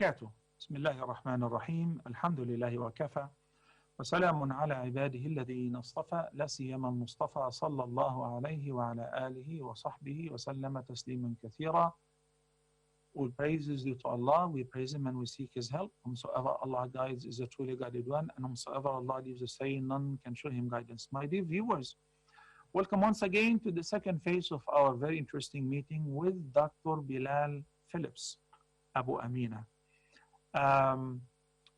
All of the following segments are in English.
وبركاته. بسم الله الرحمن الرحيم. الحمد لله وكفى وسلام على عباده الذين اصطفى لا سيما المصطفى صلى الله عليه وعلى آله وصحبه وسلم تسليما كثيرا. All praise is due to Allah. We praise Him and we seek His help. Whomsoever Allah guides is a truly guided one, and whomsoever Allah leaves astray, none can show him guidance. My dear viewers, welcome once again to the second phase of our very interesting meeting with Dr. Bilal Philips, Abu Amina.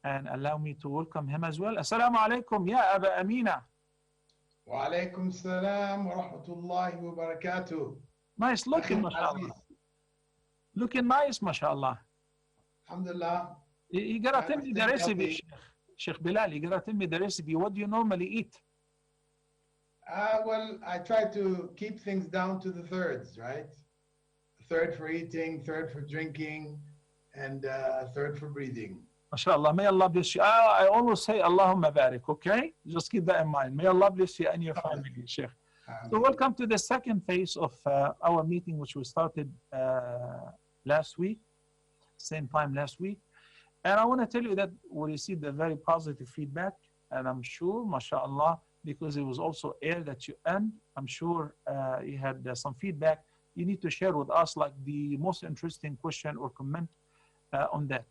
And allow me to welcome him as well. Assalamu alaikum, ya Abu Amina. Wa alaikum salam wa rahmatullahi wa barakatuh. Nice looking, mashallah. Looking nice, mashallah. Alhamdulillah. You gotta tell me the recipe, Sheikh Bilal. You gotta tell me the recipe. What do you normally eat? Well, I try to keep things down to the thirds, right? A third for eating, third for drinking, and a third for breathing. MashaAllah, may Allah bless you. I always say Allahumma barik, okay? Just keep that in mind. May Allah bless you and your family, Sheikh. So welcome to the second phase of our meeting, which we started last week, same time last week. And I want to tell you that we received a very positive feedback, and I'm sure, mashallah, because it was also aired at your end, I'm sure you had some feedback. You need to share with us like the most interesting question or comment on that.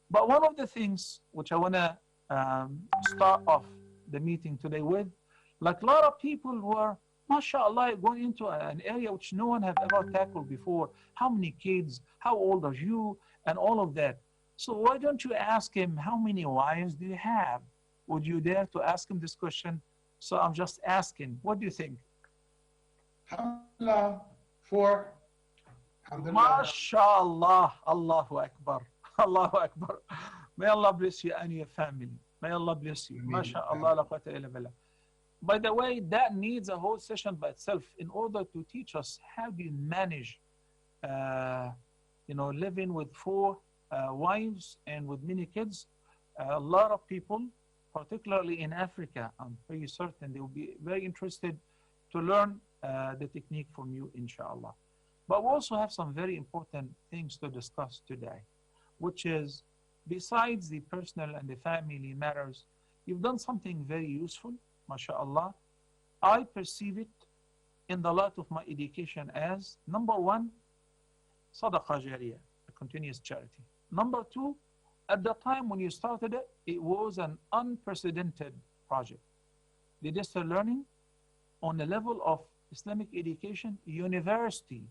But one of the things which I want to start off the meeting today with, like a lot of people were, mashallah, going into an area which no one have ever tackled before. How many kids? How old are you? And all of that. So why don't you ask him, how many wives do you have? Would you dare to ask him this question? So I'm just asking, what do you think? Alhamdulillah, 4. Alhamdulillah. MashaAllah, Allahu Akbar, Allahu Akbar. May Allah bless you and your family. May Allah bless you. MashaAllah, la quwwata illa billah. By the way, that needs a whole session by itself in order to teach us how do you manage, living with 4 wives and with many kids. A lot of people, particularly in Africa, I'm pretty certain they will be very interested to learn the technique from you, inshallah. But we also have some very important things to discuss today, which is, besides the personal and the family matters, you've done something very useful, mashallah. I perceive it in the light of my education as, number 1, sadaqah jariyah, a continuous charity. Number 2, at the time when you started it, it was an unprecedented project. The distance learning on the level of Islamic education, university,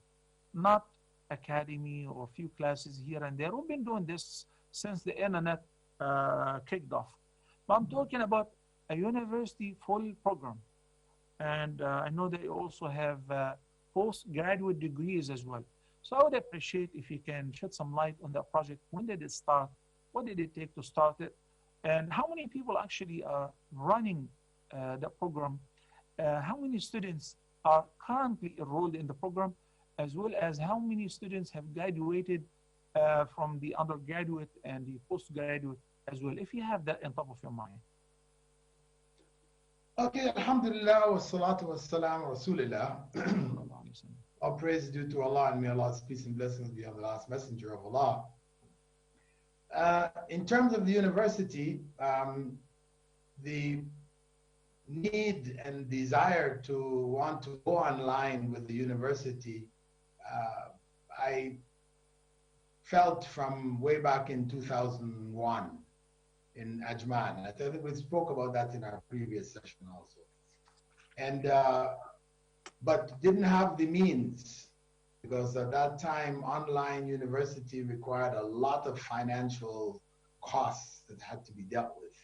not academy or a few classes here and there. We've been doing this since the internet kicked off. But I'm talking about a university full program. And I know they also have postgraduate degrees as well. So I would appreciate if you can shed some light on that project. When did it start? What did it take to start it? And how many people actually are running the program? How many students are currently enrolled in the program, as well as how many students have graduated from the undergraduate and the postgraduate as well, if you have that on top of your mind. Okay, alhamdulillah, wa salatu wa salam wa rasulillah. All praise is due to Allah, and may Allah's peace and blessings be on the last messenger of Allah. In terms of the university, the need and desire to want to go online with the university, I felt from way back in 2001 in Ajman. I think we spoke about that in our previous session also. And but didn't have the means, because at that time online university required a lot of financial costs that had to be dealt with.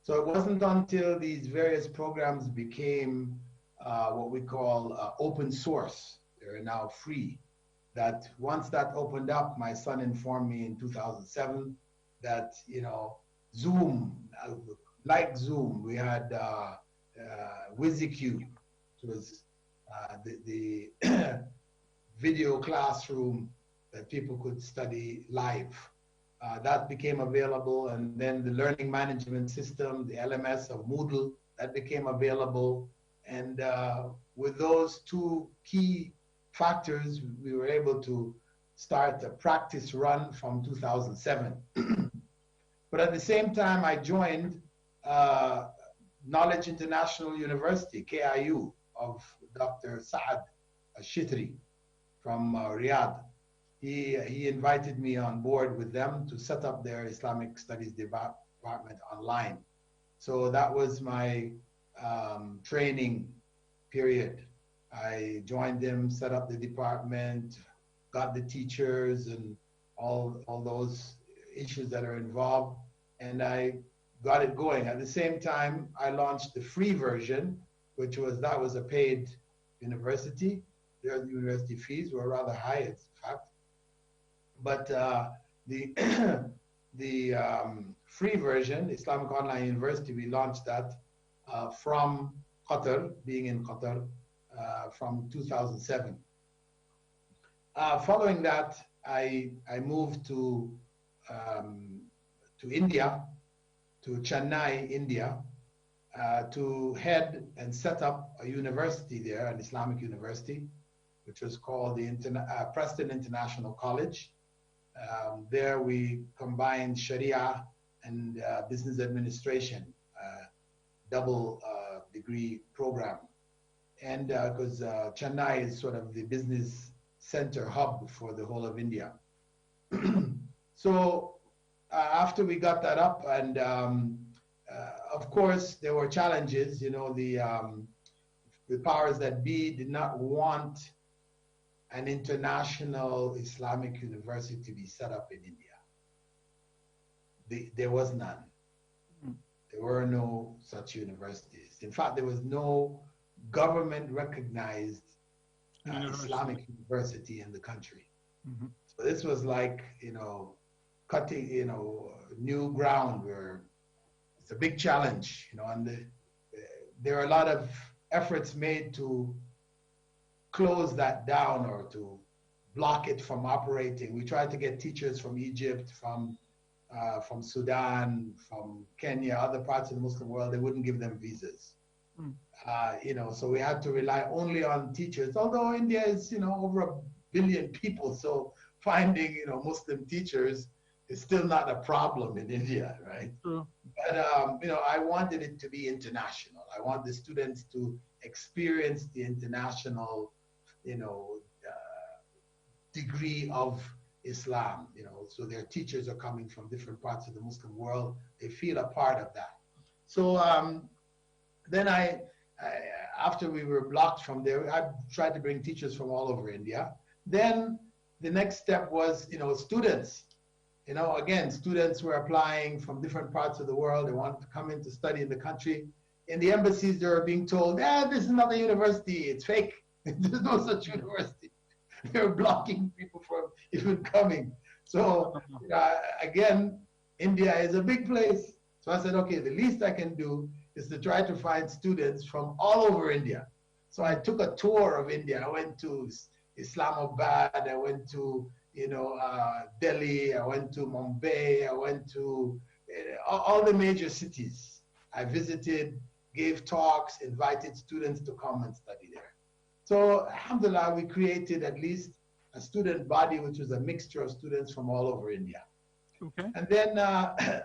So it wasn't until these various programs became what we call open source, they're now free, that once that opened up, my son informed me in 2007 that, Zoom, like Zoom, we had WYSIQ, which was the video classroom that people could study live. That became available, and then the learning management system, the LMS of Moodle, that became available. And with those 2 key factors, we were able to start a practice run from 2007. But at the same time, I joined Knowledge International University, KIU, of Dr. Saad Shitri from Riyadh. He invited me on board with them to set up their Islamic Studies department online. So that was my training period. I joined them, set up the department, got the teachers and all those issues that are involved, and I got it going. At the same time, I launched the free version, that was a paid university. Their university fees were rather high, in fact. But the free version, Islamic Online University, we launched that from Qatar, being in Qatar, from 2007. Following that, I moved to India, to Chennai, India, to head and set up a university there, an Islamic university, which was called the Preston International College. There we combined Sharia and business administration, double degree program. And because Chennai is sort of the business center hub for the whole of India. So after we got that up, and of course there were challenges. You know, the powers that be did not want an international Islamic university to be set up in India. There was none. There were no such universities. In fact, there was no government-recognized Islamic university in the country. Mm-hmm. So this was like, cutting, new ground where it's a big challenge, and there are a lot of efforts made to close that down or to block it from operating. We tried to get teachers from Egypt, from Sudan, from Kenya, other parts of the Muslim world. They wouldn't give them visas. So we had to rely only on teachers, although India is, over 1 billion people. So finding, Muslim teachers is still not a problem in India, right? But, I wanted it to be international. I want the students to experience the international, degree of Islam, so their teachers are coming from different parts of the Muslim world. They feel a part of that. So then after we were blocked from there, I tried to bring teachers from all over India. Then the next step was, students. Again, students were applying from different parts of the world. They wanted to come in to study in the country. In the embassies, they were being told, this is not a university. It's fake. There's no such university. They were blocking people from even coming. So again, India is a big place. So I said, okay, the least I can do is to try to find students from all over India. So I took a tour of India. I went to Islamabad. I went to, Delhi. I went to Mumbai. I went to all the major cities. I visited, gave talks, invited students to come and study there. So alhamdulillah, we created at least a student body, which was a mixture of students from all over India. Okay. And then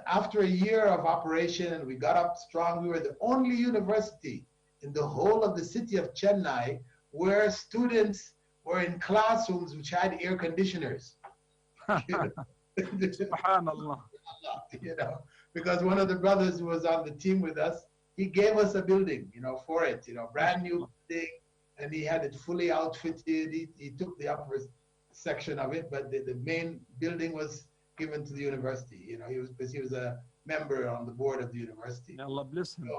after a year of operation, we got up strong. We were the only university in the whole of the city of Chennai where students were in classrooms which had air conditioners. Subhanallah. Because one of the brothers who was on the team with us, he gave us a building, for it, brand new building, and he had it fully outfitted. He took the upper section of it, but the main building was given to the university. Because he was a member on the board of the university. Allah bless him.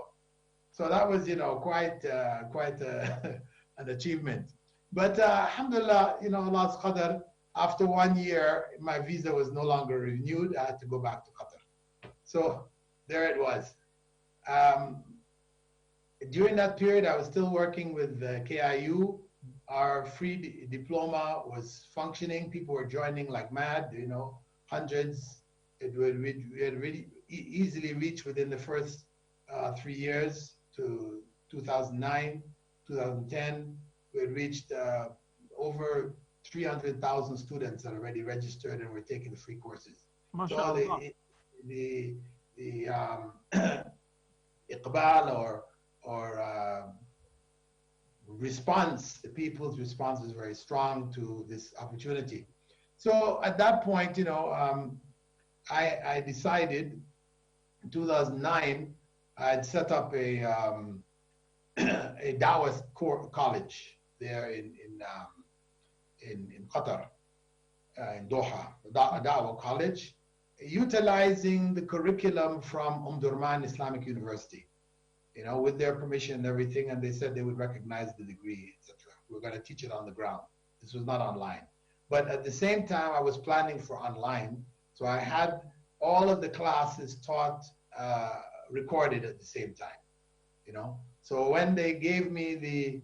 So that was, quite an achievement. But alhamdulillah, Allah's qadar, after 1 year, my visa was no longer renewed. I had to go back to Qatar. So there it was. During that period, I was still working with KIU. Our free diploma was functioning. People were joining like mad, hundreds. We had really easily reached within the first 3 years to 2009, 2010. We had reached over 300,000 students that are already registered and we're taking the free courses. So MashaAllah. the iqbal or response, the people's response is very strong to this opportunity. So at that point, I decided in 2009, I'd set up a a Dawah college there in Qatar, in Doha, a Dawah college, utilizing the curriculum from Durman Islamic University, with their permission and everything, and they said they would recognize the degree, etc. We're going to teach it on the ground. This was not online. But at the same time, I was planning for online, so I had all of the classes taught, recorded at the same time, So when they gave me the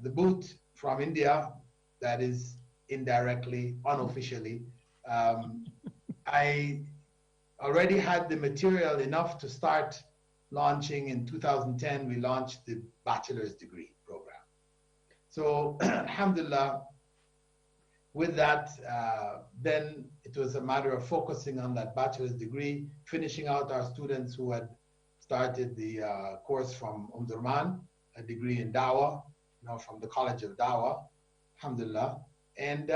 boot from India, that is indirectly, unofficially, I already had the material enough to start launching. In 2010, we launched the bachelor's degree program. So alhamdulillah, with that, then it was a matter of focusing on that bachelor's degree, finishing out our students who had started the course from Durman, a degree in Dawah, from the College of Dawah, alhamdulillah. And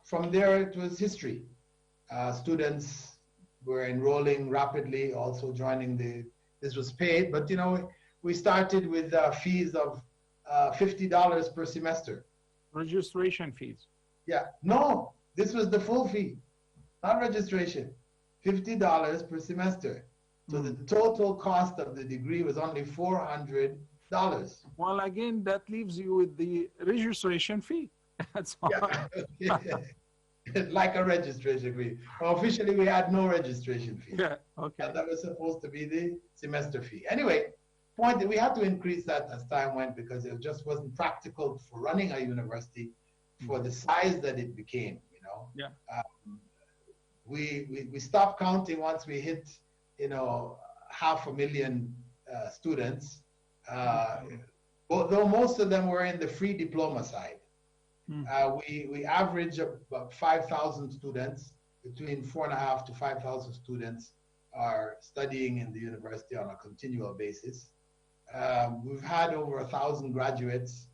from there, it was history. Students were enrolling rapidly, also joining this was paid, but we started with fees of $50 per semester. Registration fees. Yeah, no, this was the full fee, not registration, $50 per semester. So the total cost of the degree was only $400. Well, again, that leaves you with the registration fee. That's all. Yeah. Like a registration fee. Officially, we had no registration fee. Yeah, okay. And that was supposed to be the semester fee. Anyway, point that we had to increase that as time went because it just wasn't practical for running a university for the size that it became, Yeah. We stopped counting once we hit, 500,000 students, though most of them were in the free diploma side. We average about 5,000 students, between 4,500 to 5,000 students are studying in the university on a continual basis. We've had over 1,000 graduates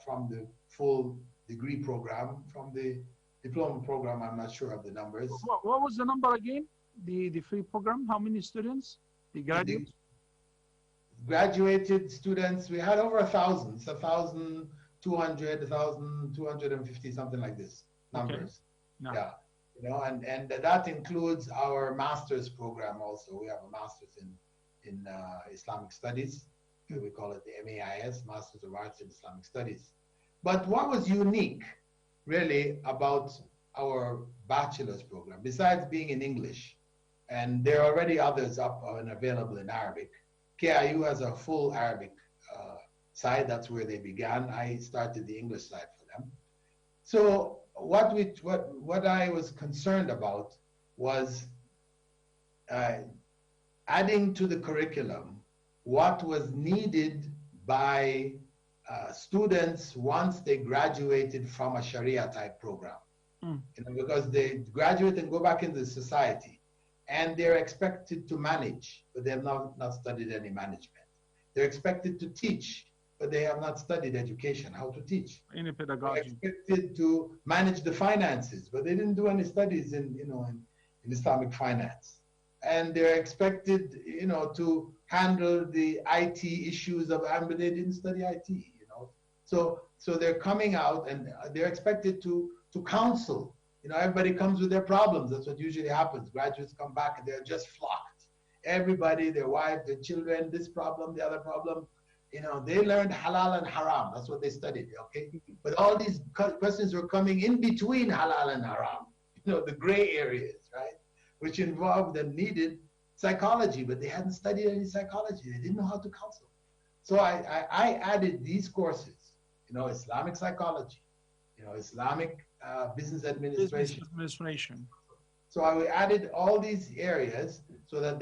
from the full degree program. From the diploma program, I'm not sure of the numbers. What was the number again? The free program, how many students? The graduates? Graduated students, we had over 1,000. It's 1,200, 1,250, something like this, numbers. Okay. No. Yeah, and that includes our master's program also. We have a master's in Islamic Studies. We call it the MAIS, Masters of Arts in Islamic Studies. But what was unique, really, about our bachelor's program, besides being in English, and there are already others up and available in Arabic. KIU has a full Arabic side. That's where they began. I started the English side for them. So what I was concerned about was adding to the curriculum what was needed by students once they graduated from a Sharia type program. Because they graduate and go back into society, and they're expected to manage, but they have not studied any management. They're expected to teach, but they have not studied education, how to teach. Any pedagogy. They're expected to manage the finances, but they didn't do any studies in Islamic finance. And they're expected, to handle the IT issues but they didn't study IT, So they're coming out and they're expected to counsel. Everybody comes with their problems. That's what usually happens. Graduates come back and they're just flocked. Everybody, their wife, their children, this problem, the other problem. They learned halal and haram. That's what they studied, okay? But all these questions were coming in between halal and haram, the gray areas, right? Which involved and needed psychology, but they hadn't studied any psychology. They didn't know how to counsel. So I added these courses, Islamic psychology, Islamic business administration. So I added all these areas so that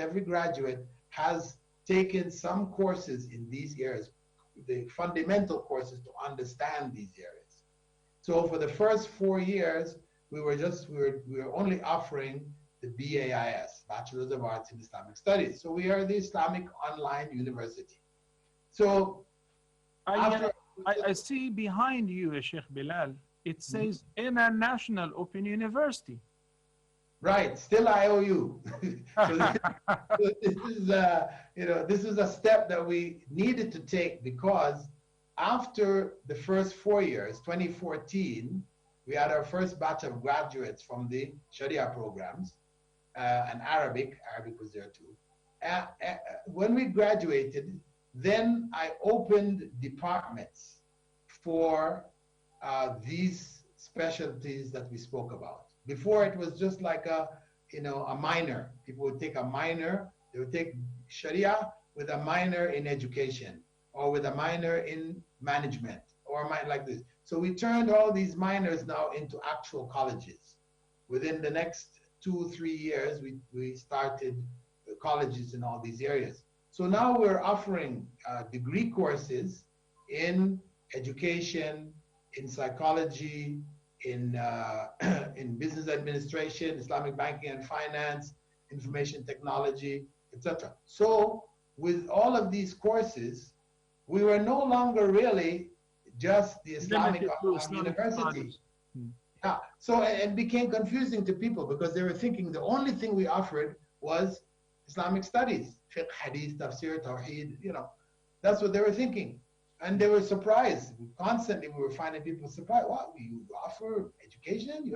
every graduate has taken some courses in these areas, the fundamental courses to understand these areas. So for the first 4 years, we were only offering the BAIS, Bachelor's of Arts in Islamic Studies. So we are the Islamic Online University. So I see behind you, Sheikh Bilal, it says International Open University. Right, still IOU. So this is, this is a step that we needed to take because after the first 4 years, 2014, we had our first batch of graduates from the Sharia programs, and Arabic was there too. When we graduated, then I opened departments for these specialties that we spoke about. Before it was just like a minor. People would take a minor, they would take Sharia with a minor in education or with a minor in management or a minor like this. So we turned all these minors now into actual colleges. Within the next 2-3 years, we started colleges in all these areas. So now we're offering degree courses in education, in psychology, in business administration, Islamic banking and finance, information technology, etc. So with all of these courses, we were no longer really just the Islamic University. Yeah. So it became confusing to people because they were thinking the only thing we offered was Islamic studies, fiqh, hadith, tafsir, tawheed, that's what they were thinking. And they were surprised. Constantly, we were finding people surprised. What, you offer education?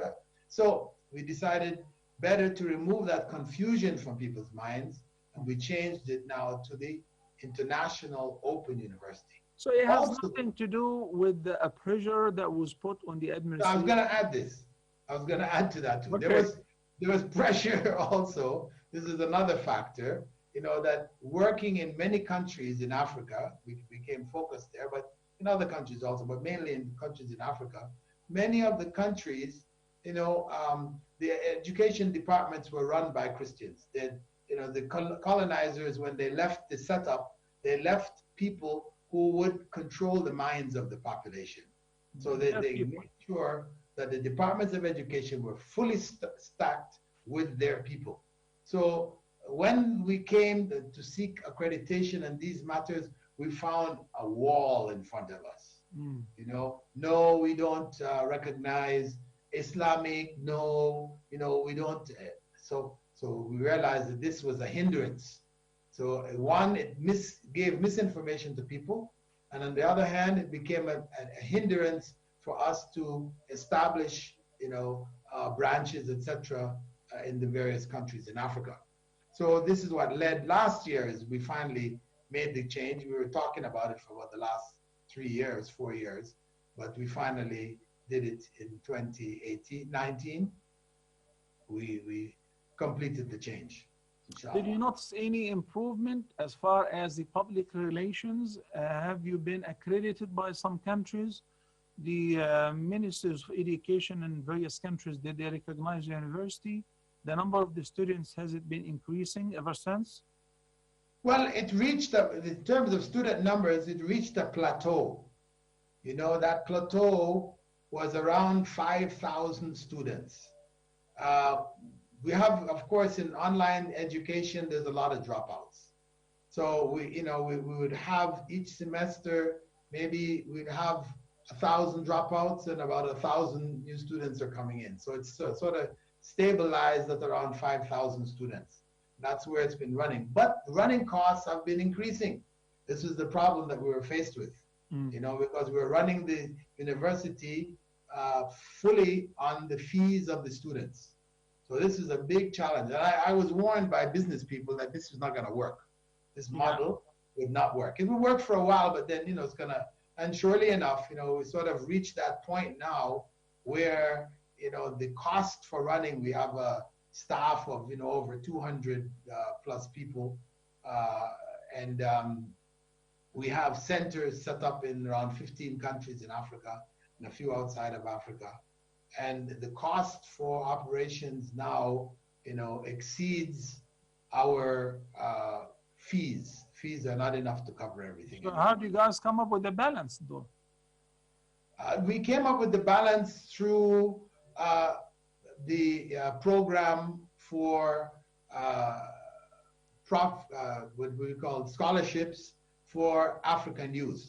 So we decided better to remove that confusion from people's minds, and we changed it now to the International Open University. So it has nothing to do with the pressure that was put on the administration. I was going to add this. I was going to add to that too. Okay. There was pressure also. This is another factor. That working in many countries in Africa, we became focused there, but in other countries also, but mainly in countries in Africa, many of the countries, the education departments were run by Christians. The colonizers, when they left the setup, they left people who would control the minds of the population. So they made sure that the departments of education were fully stacked with their people. So when we came to seek accreditation and these matters, we found a wall in front of us. No, we don't recognize Islamic. No, we don't. So we realized that this was a hindrance. So one, it gave misinformation to people, and on the other hand, it became a hindrance for us to establish, branches, etc., in the various countries in Africa. So this is what led last year is we finally made the change. We were talking about it for the last 4 years, but we finally did it in 2019. We completed the change. Inshallah. Did you notice any improvement as far as the public relations? Have you been accredited by some countries? The ministers of education in various countries, did they recognize the university? The number of the students, has it been increasing ever since? Well, it reached, in terms of student numbers, it reached a plateau. That plateau was around 5,000 students. We have, of course, in online education, there's a lot of dropouts. So we would have each semester, maybe we'd have 1,000 dropouts and about 1,000 new students are coming in. So it's sort of stabilized at around 5,000 students. That's where it's been running. But running costs have been increasing. This is the problem that we were faced with, because we're running the university fully on the fees of the students. So this is a big challenge. And I was warned by business people that this is not going to work. This model would not work. It would work for a while, but then, it's going to, and surely enough, we sort of reached that point now where, the cost for running, we have a staff of, over 200 plus people. And we have centers set up in around 15 countries in Africa and a few outside of Africa. And the cost for operations now, exceeds our fees fees are not enough to cover everything So how anymore. do you guys come up with the balance, though? We came up with the balance through the program for what we call scholarships for African youth.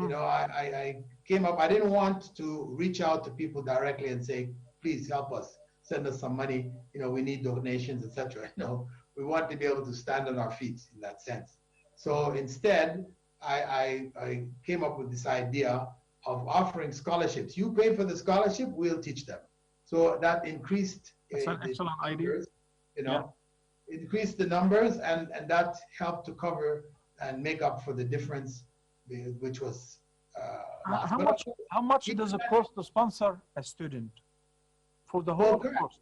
You know, I came up, I didn't want to reach out to people directly and say, please help us, send us some money, you know, we need donations, etc. You know, we want to be able to stand on our feet in that sense. So instead, I came up with this idea of offering scholarships. You pay for the scholarship, we'll teach them. So that increased That's an excellent idea. numbers, you know, increased the numbers, and that helped to cover and make up for the difference, which was lost. How much does it cost to sponsor a student for the whole course?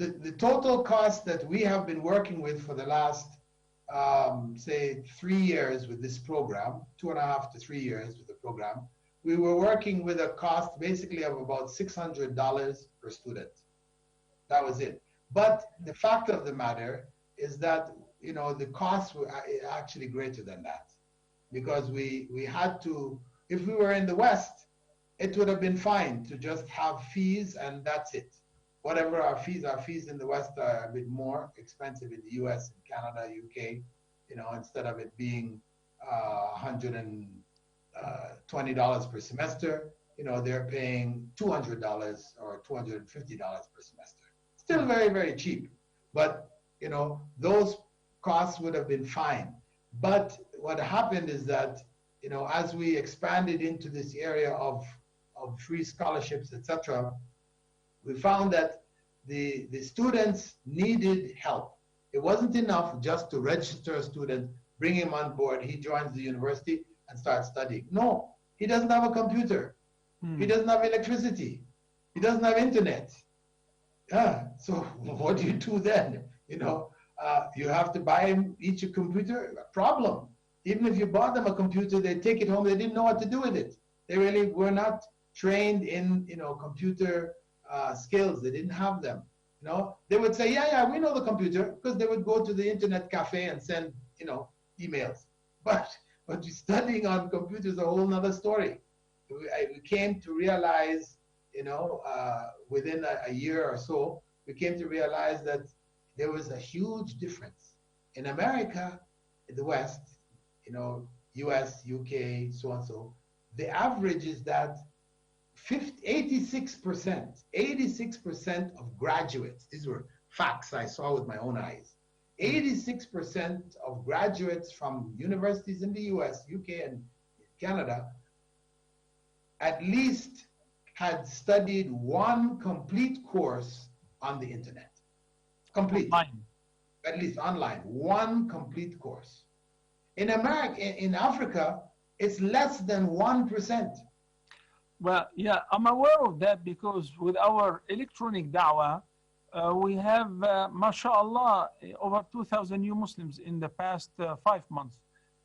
The total cost that we have been working with for the last, say, 3 years with this program, 2.5 to 3 years with the program, we were working with a cost basically of about $600 per student. That was it. But the fact of the matter is that, you know, the costs were actually greater than that, because we had to, if we were in the West, it would have been fine to just have fees and that's it. Whatever our fees in the West are a bit more expensive in the US, and Canada, UK, you know, instead of it being $120 per semester, you know, they're paying $200 or $250 per semester. Still very, very cheap, but, you know, those costs would have been fine. But what happened is that, you know, as we expanded into this area of free scholarships, etc., we found that the students needed help. It wasn't enough just to register a student, bring him on board, he joins the university and starts studying. No, he doesn't have a computer. He doesn't have electricity. He doesn't have internet. So what do you do then? You know, you have to buy him each a computer, a problem. Even if you bought them a computer, they take it home, they didn't know what to do with it. They really were not trained in, you know, computer skills. They didn't have them. You know, they would say, yeah, we know the computer, because they would go to the internet cafe and send, you know, emails. But studying on computers is a whole nother story. We came to realize, you know, within a year or so, we came to realize that there was a huge difference. In America, in the West, you know, US, UK, so and so, the average is that 86% of graduates, these were facts I saw with my own eyes, 86% of graduates from universities in the US, UK, and Canada at least had studied one complete course on the internet. Complete. Online. At least online, one complete course. In America, in Africa, it's less than 1%. Well, yeah, I'm aware of that, because with our electronic da'wah, we have, mashallah, over 2,000 new Muslims in the past 5 months.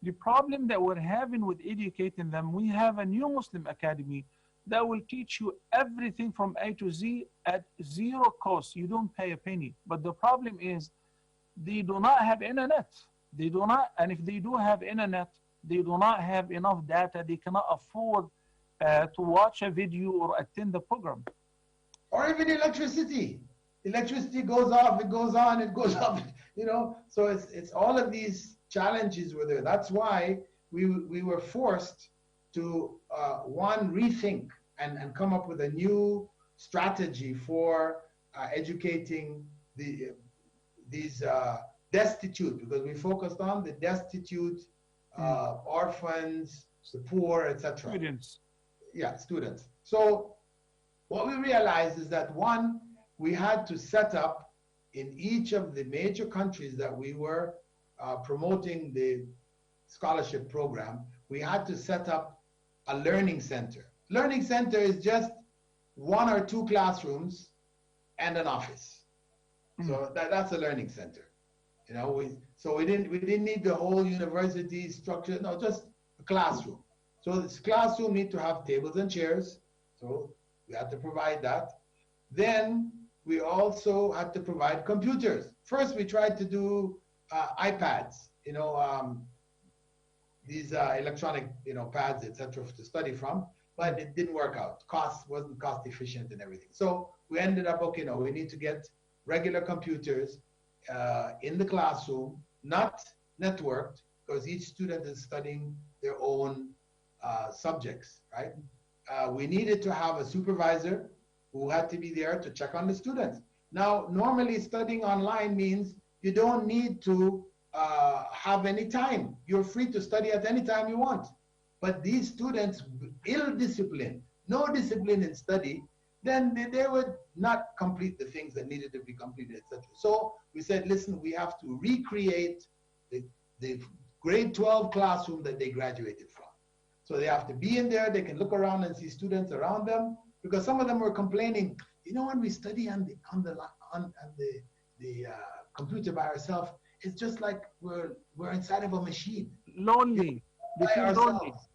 The problem that we're having with educating them, we have a new Muslim academy that will teach you everything from A to Z at zero cost. You don't pay a penny. But the problem is they do not have internet. They do not, and if they do have internet, they do not have enough data. They cannot afford to watch a video or attend the program. Or even electricity. Electricity goes off, it goes on, it goes up, you know. So it's all of these challenges were there. That's why we were forced to, one, rethink and come up with a new strategy for educating these destitute, because we focused on the destitute, orphans, the poor, etc. Students. Yeah, students. So what we realized is that, one, we had to set up in each of the major countries that we were promoting the scholarship program, we had to set up a learning center. Learning center is just 1 or 2 classrooms and an office. So that's a learning center. You know, we didn't need the whole university structure. No, just a classroom. So this classroom need to have tables and chairs. So we had to provide that. Then we also had to provide computers. First, we tried to do iPads, you know, these electronic, you know, pads, etc., to study from, but it didn't work out. Cost wasn't cost efficient and everything. So we ended up, okay, no, we need to get regular computers in the classroom, not networked, because each student is studying their own subjects, right? We needed to have a supervisor who had to be there to check on the students. Now, normally studying online means you don't need to have any time. You're free to study at any time you want. But these students, ill-disciplined, no discipline in study, then they would not complete the things that needed to be completed, etc. So we said, listen, we have to recreate the grade 12 classroom that they graduated from. So they have to be in there, they can look around and see students around them, because some of them were complaining, you know, when we study on the computer by ourselves, it's just like we're inside of a machine. Lonely. By ourselves.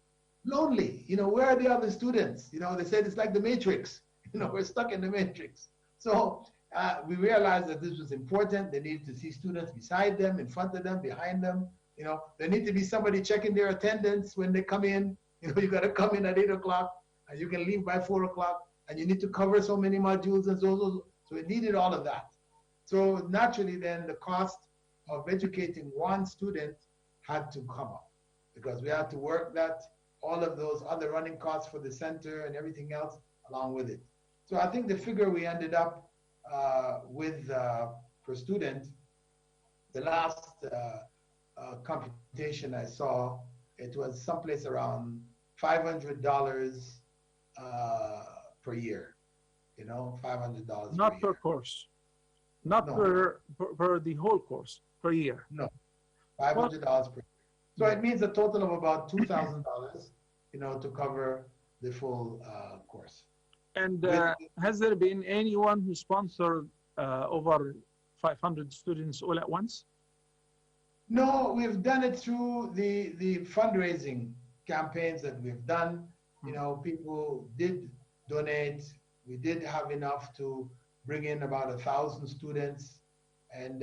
Lonely. You know, where are the other students? You know, they said it's like the Matrix. You know, we're stuck in the Matrix. So we realized that this was important. They needed to see students beside them, in front of them, behind them. You know, there need to be somebody checking their attendance when they come in. You know, you got to come in at 8 o'clock and you can leave by 4 o'clock, and you need to cover so many modules and so it needed all of that. So naturally then the cost of educating one student had to come up, because we had to work that, all of those other running costs for the center and everything else along with it. So I think the figure we ended up with per student, the last computation I saw, it was someplace around $500 per year. You know, $500 Not per year. course. Not per the whole course, per year. No, $500 per year. So it means a total of about $2,000, you know, to cover the full course. And has there been anyone who sponsored over 500 students all at once? No, we've done it through the fundraising campaigns that we've done. You know, people did donate. We did have enough to bring in about 1,000 students. And,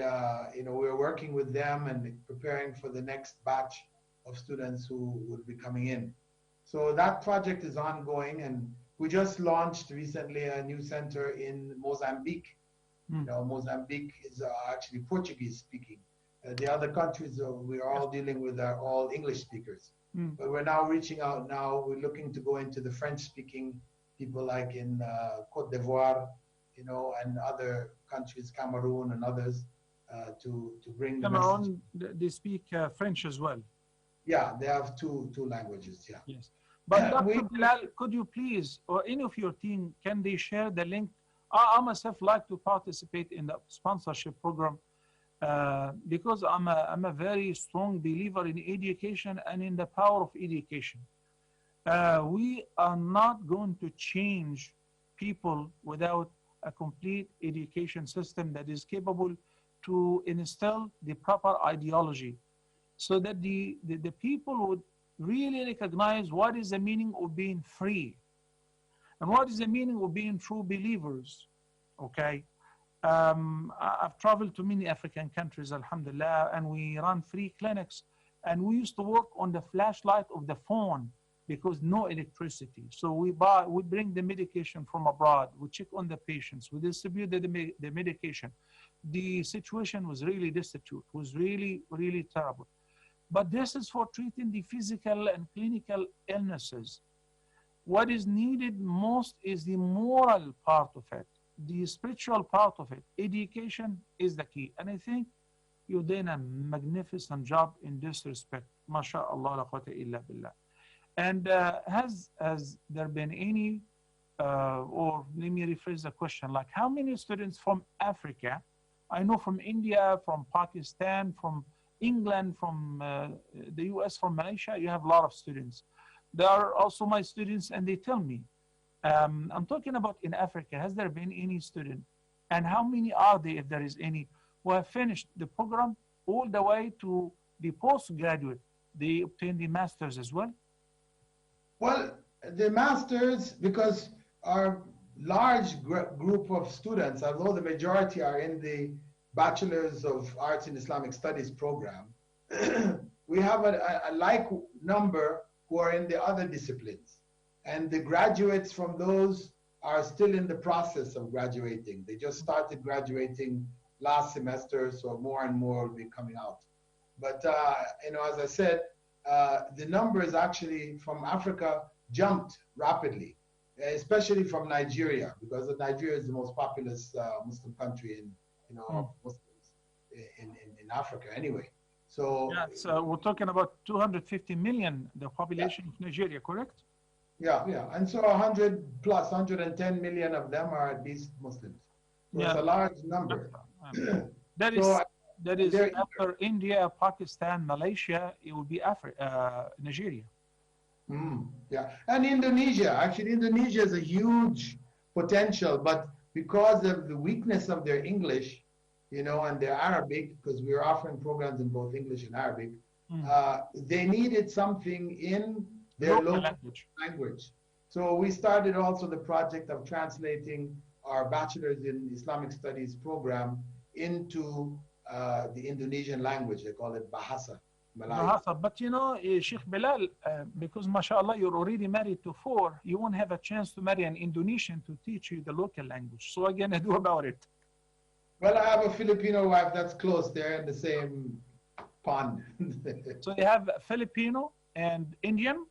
you know, we're working with them and preparing for the next batch of students who will be coming in. So that project is ongoing, and we just launched recently a new center in Mozambique. You know, Mozambique is actually Portuguese speaking. The other countries we're all dealing with are all English speakers. But we're now reaching out now. We're looking to go into the French speaking people like in Côte d'Ivoire, you know, and other countries, Cameroon and others, to bring the message. Cameroon, they speak French as well. Yeah, they have two languages, yeah. Yes. But Dr. Bilal, could you please, or any of your team, can they share the link? I myself like to participate in the sponsorship program because I'm a very strong believer in education and in the power of education. We are not going to change people without a complete education system that is capable to instill the proper ideology, so that the people would really recognize what is the meaning of being free and what is the meaning of being true believers. Okay. I've traveled to many African countries, alhamdulillah, and we run free clinics, and we used to work on the flashlight of the phone because no electricity. So we bring the medication from abroad, we check on the patients, we distribute the medication. The situation was really destitute, was really, really terrible. But this is for treating the physical and clinical illnesses. What is needed most is the moral part of it, the spiritual part of it. Education is the key. And I think you've done a magnificent job in this respect. MashaAllah, la quwwata illa billah. And has there been any, or let me rephrase the question, like how many students from Africa? I know from India, from Pakistan, from England, from the US, from Malaysia, you have a lot of students. They are also my students, and they tell me, I'm talking about in Africa, has there been any student? And how many are there, if there is any, who have finished the program all the way to the postgraduate? They obtain the masters as well? Well, the masters, because our large group of students, although the majority are in the Bachelor's of Arts in Islamic Studies program, we have a like number who are in the other disciplines. And the graduates from those are still in the process of graduating. They just started graduating last semester, so more and more will be coming out. But, as I said, the numbers actually from Africa jumped rapidly, especially from Nigeria, because Nigeria is the most populous Muslim country Muslims in Africa anyway. So yeah, so we're talking about 250 million, the population of Nigeria, correct? Yeah. And so 100 plus, 110 million of them are at least Muslims. So it's a large number. That is, after India, Pakistan, Malaysia, it would be Nigeria. Yeah, and Indonesia. Actually, Indonesia has a huge potential, but because of the weakness of their English, and their Arabic, because we were offering programs in both English and Arabic, they needed something in their local language. So we started also the project of translating our bachelor's in Islamic studies program into the Indonesian language. They call it Bahasa. Bahasa. But Sheikh Bilal, because mashallah, you're already married to 4, you won't have a chance to marry an Indonesian to teach you the local language. So what are you going to do about it? Well, I have a Filipino wife that's close. They're in the same pond. So you have Filipino and Indian?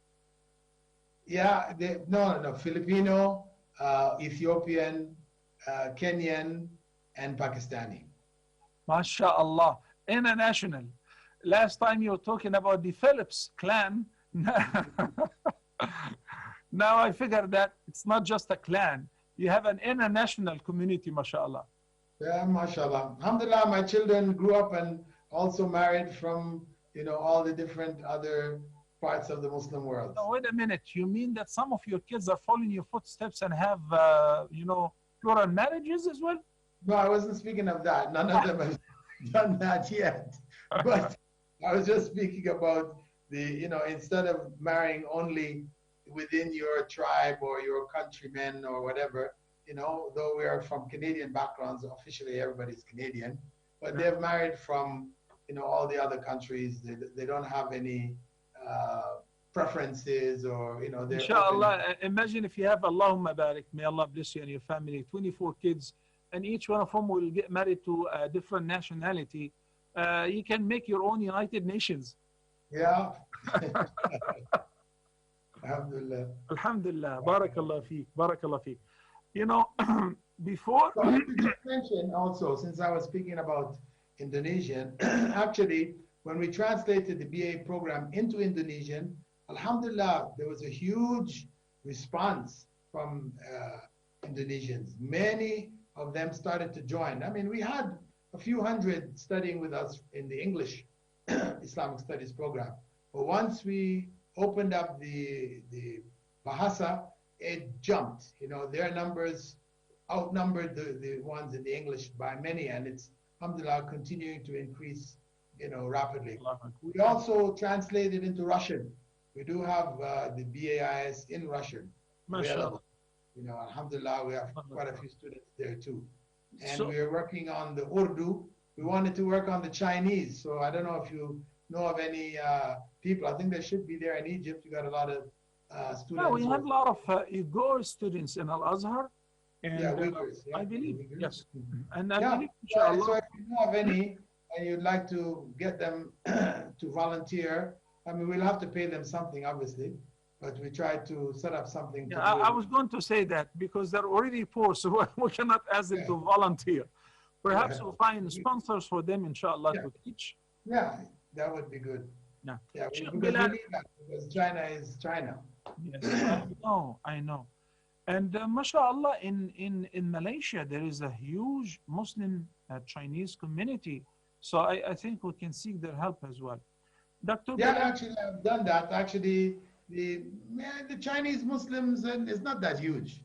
Yeah, no, Filipino, Ethiopian, Kenyan, and Pakistani. MashaAllah, international. Last time you were talking about the Philips clan. Now I figured that it's not just a clan. You have an international community, MashaAllah. Yeah, mashallah. Alhamdulillah, my children grew up and also married from, all the different other parts of the Muslim world. No, wait a minute. You mean that some of your kids are following your footsteps and have, plural marriages as well? No, I wasn't speaking of that. None of them have done that yet. But I was just speaking about instead of marrying only within your tribe or your countrymen or whatever, though we are from Canadian backgrounds, officially everybody's Canadian, but they've married from, all the other countries. They don't have any preferences or, Inshallah, imagine if you have, Allahumma barik, may Allah bless you and your family, 24 kids, and each one of them will get married to a different nationality. You can make your own United Nations. Yeah. Alhamdulillah. Alhamdulillah. Barakallah feek. Barakallah feek. Before. So I just mention also, since I was speaking about Indonesian, actually, when we translated the BA program into Indonesian, Alhamdulillah, there was a huge response from Indonesians. Many of them started to join. I mean, we had a few hundred studying with us in the English Islamic studies program. But once we opened up the Bahasa, it jumped. Their numbers outnumbered the ones in the English by many, and it's, alhamdulillah, continuing to increase, rapidly. We also translated into Russian. We do have the BAIS in Russian available. Alhamdulillah, we have quite a few students there too. And we are working on the Urdu. We wanted to work on the Chinese. So I don't know if you know of any people. I think they should be there in Egypt. You got a lot of students. Yeah, we have a lot of Uyghur students in Al-Azhar. And, Uyghurs. I believe, Uyghurs. yes. Mm-hmm. And I believe, inshallah. So if you know of any and you'd like to get them to volunteer, I mean, we'll have to pay them something, obviously, but we try to set up something. Yeah, I was going to say that because they're already poor, so we cannot ask them to volunteer. Perhaps we'll find sponsors for them, inshallah, to teach. Yeah, that would be good. Yeah, because we need that, because China is China. Yes, I know. And mashallah, in Malaysia, there is a huge Muslim Chinese community. So I think we can seek their help as well. Dr. Yeah, actually, I've done that. Actually, the Chinese Muslims, and it's not that huge.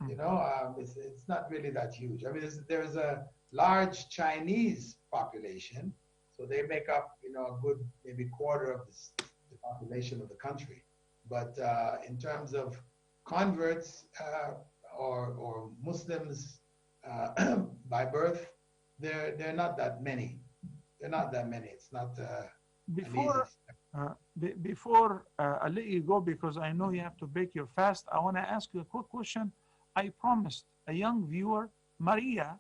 It's not really that huge. I mean, there's a large Chinese population, so they make up, a good maybe quarter of the population of the country. But in terms of converts or Muslims by birth, they're not that many. They're not that many. It's not an easy before step. before I let you go, because I know you have to break your fast, I want to ask you a quick question. I promised a young viewer, Maria,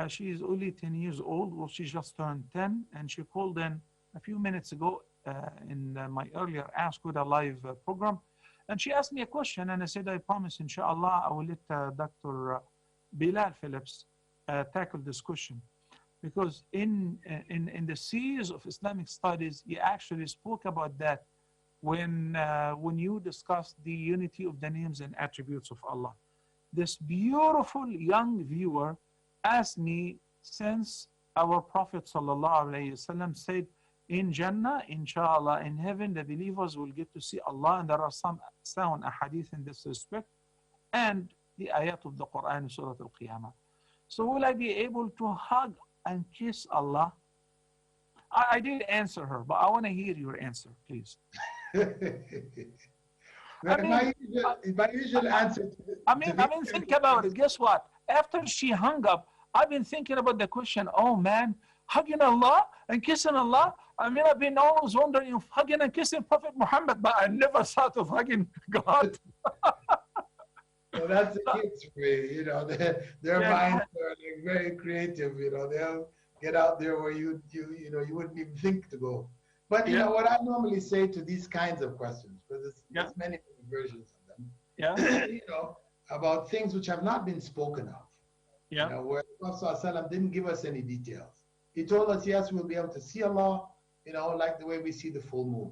she is only 10 years old, well, she just turned 10, and she called in a few minutes ago in my earlier Ask with a live program. And she asked me a question, and I said, I promise, inshallah, I will let Dr. Bilal Philips tackle this question. Because in the series of Islamic studies, you actually spoke about that when you discussed the unity of the names and attributes of Allah. This beautiful young viewer asked me, since our Prophet ﷺ said, in Jannah, inshallah, in heaven, the believers will get to see Allah, and there are some sound ahadith in this respect, and the ayat of the Quran, Surah Al-Qiyamah. So will I be able to hug and kiss Allah? I did answer her, but I want to hear your answer, please. My usual answer Think about it. Guess what? After she hung up, I've been thinking about the question, oh man, hugging Allah and kissing Allah. I've been always wondering if hugging and kissing Prophet Muhammad, but I never thought of hugging God. So that's the kids for you, their minds are like very creative, they'll get out there where you wouldn't even think to go. But what I normally say to these kinds of questions, because there's many versions of them, about things which have not been spoken of. Where the Prophet ﷺ didn't give us any details. He told us, yes, we'll be able to see Allah, like the way we see the full moon.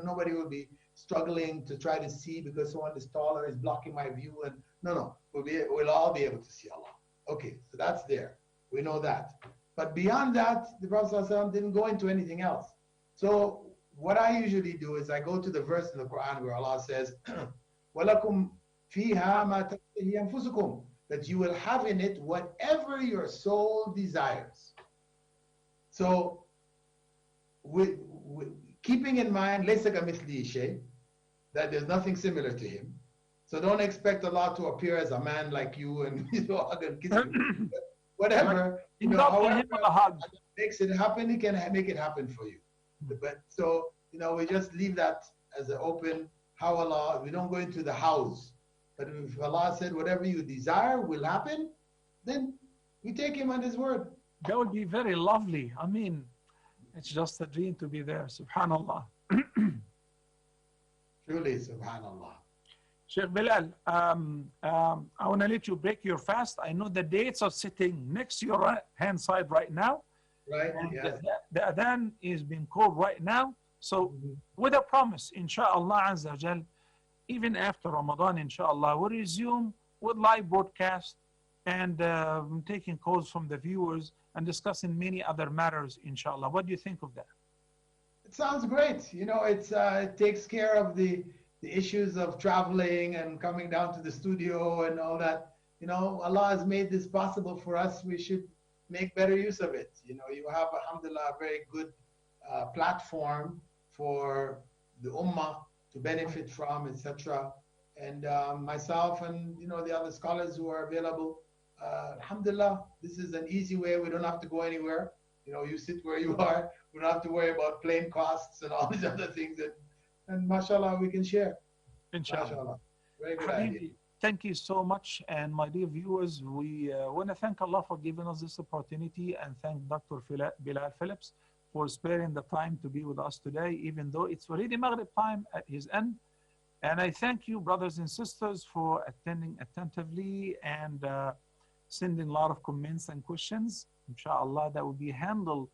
Nobody will be struggling to try to see because someone is taller is blocking my view. And no, we'll all be able to see Allah. Okay, so that's there. We know that. But beyond that, the Prophet ﷺ didn't go into anything else. So what I usually do is I go to the verse in the Quran where Allah says, وَلَكُمْ فِيهَا مَا تَشْتَهِي أَنفُسُكُمْ, that you will have in it whatever your soul desires. So keeping in mind لَيْسَ كَمِثْلِهِ شَيْءٍ, that there's nothing similar to him. So don't expect Allah to appear as a man like you and hug and kiss you. Whatever, however makes it happen, He can make it happen for you. But so, we just leave that as an open, how Allah, we don't go into the house. But if Allah said whatever you desire will happen, then we take Him on His word. That would be very lovely. It's just a dream to be there. Subhanallah. Truly, subhanallah. Sheikh Bilal, I want to let you break your fast. I know the dates are sitting next to your right hand side right now. Right, yes. The adhan is being called right now. So with a promise, inshallah Azza Jal, even after Ramadan, inshallah, we'll resume with live broadcast and taking calls from the viewers and discussing many other matters, inshallah. What do you think of that? It sounds great. It takes care of the issues of traveling and coming down to the studio and all that. Allah has made this possible for us. We should make better use of it. You have, alhamdulillah, a very good platform for the ummah to benefit from, etc. And myself and the other scholars who are available, alhamdulillah, this is an easy way. We don't have to go anywhere. You sit where you are. We don't have to worry about plane costs and all these other things. And mashallah, we can share. Inshallah. Mashallah. Very good idea. Thank you so much. And my dear viewers, we want to thank Allah for giving us this opportunity and thank Dr. Bilal Philips for sparing the time to be with us today, even though it's already Maghrib time at his end. And I thank you, brothers and sisters, for attending attentively and sending a lot of comments and questions. Inshallah, that will be handled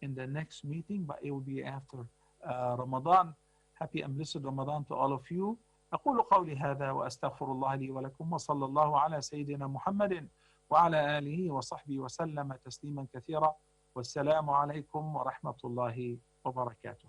in the next meeting, but it will be after Ramadan. Happy and blessed Ramadan to all of you. أقول قولي هذا وأستغفر الله لي ولكم وصلى الله على سيدنا محمد وعلى آله وصحبه وسلم تسليما كثيرا والسلام عليكم ورحمة الله وبركاته.